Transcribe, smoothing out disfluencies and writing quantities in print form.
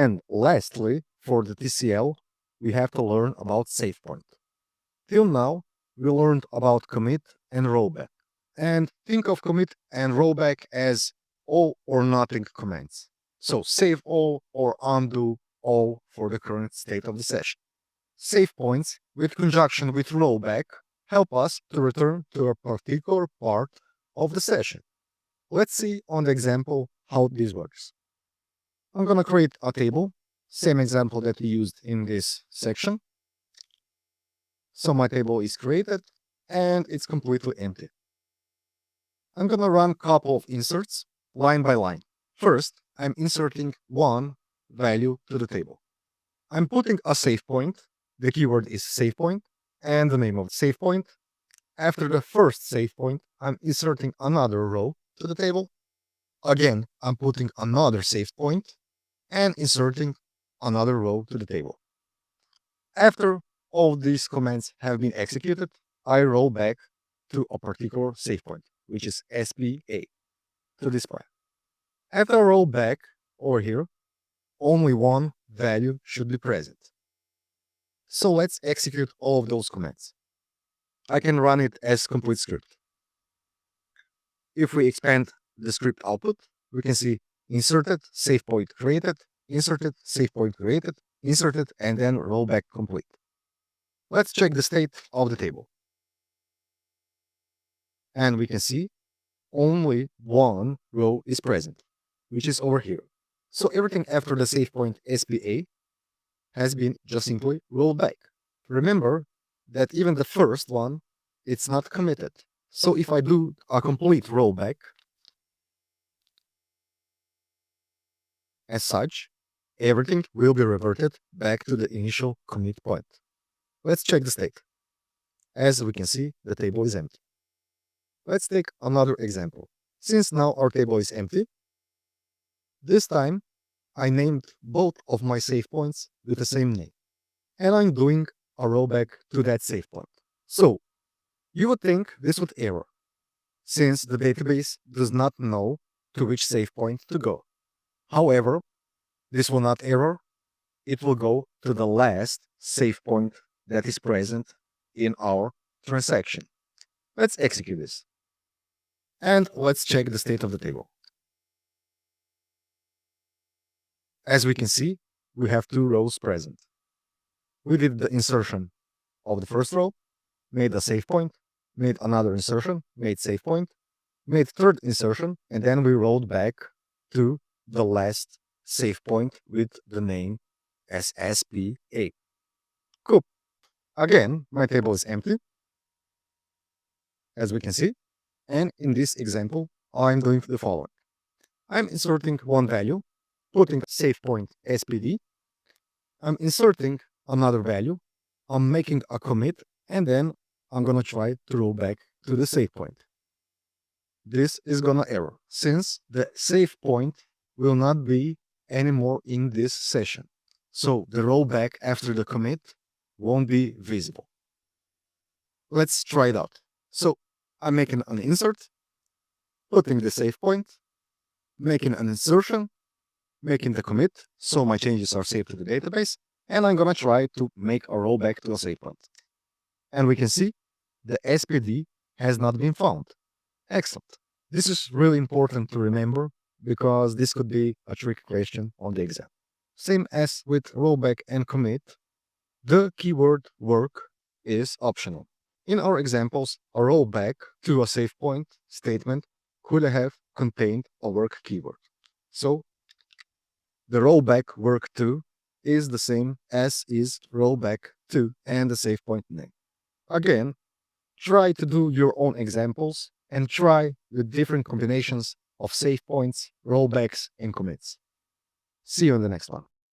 And lastly, for the TCL, we have to learn about SAVEPOINT. Till now, we learned about commit and rollback. And think of commit and rollback as all or nothing commands. So save all or undo all for the current state of the session. SAVEPOINTs, with conjunction with rollback, help us to return to a particular part of the session. Let's see on the example how this works. I'm going to create a table, same example that we used in this section. So my table is created and it's completely empty. I'm going to run a couple of inserts line by line. First, I'm inserting one value to the table. I'm putting a SAVEPOINT. The keyword is SAVEPOINT and the name of the SAVEPOINT. After the first SAVEPOINT, I'm inserting another row to the table. Again, I'm putting another SAVEPOINT and inserting another row to the table. After all these commands have been executed, I roll back to a particular SAVEPOINT, which is SPA, to this point. After I roll back over here, only one value should be present. So let's execute all of those commands. I can run it as complete script. If we expand the script output, we can see inserted, SAVEPOINT created, inserted, SAVEPOINT created, inserted, and then rollback complete. Let's check the state of the table. And we can see only one row is present, which is over here. So everything after the SAVEPOINT SPA has been just simply rolled back. Remember that even the first one, it's not committed. So if I do a complete rollback, as such, everything will be reverted back to the initial commit point. Let's check the state. As we can see, the table is empty. Let's take another example. Since now our table is empty, this time I named both of my SAVEPOINTs with the same name. And I'm doing a rollback to that SAVEPOINT. So, you would think this would error, since the database does not know to which SAVEPOINT to go. However, this will not error. It will go to the last SAVEPOINT that is present in our transaction. Let's execute this. And let's check the state of the table. As we can see, we have two rows present. We did the insertion of the first row, made a SAVEPOINT, made another insertion, made SAVEPOINT, made third insertion, and then we rolled back to the last SAVEPOINT with the name as SPA. Cool. Again, my table is empty, as we can see. And in this example, I'm doing the following. I'm inserting one value, putting SAVEPOINT SPD. I'm inserting another value. I'm making a commit, and then I'm going to try to roll back to the SAVEPOINT. This is going to error, since the SAVEPOINT will not be anymore in this session. So the rollback after the commit won't be visible. Let's try it out. So I'm making an insert, putting the SAVEPOINT, making an insertion, making the commit, so my changes are saved to the database, and I'm going to try to make a rollback to a SAVEPOINT. And we can see the SPD has not been found. Excellent. This is really important to remember because this could be a trick question on the exam. Same as with rollback and commit, the keyword work is optional. In our examples, a rollback to a SAVEPOINT statement could have contained a work keyword. So the rollback work to is the same as is rollback to and the SAVEPOINT name. Again, try to do your own examples and try the different combinations of SAVEPOINTs, rollbacks, and commits. See you in the next one.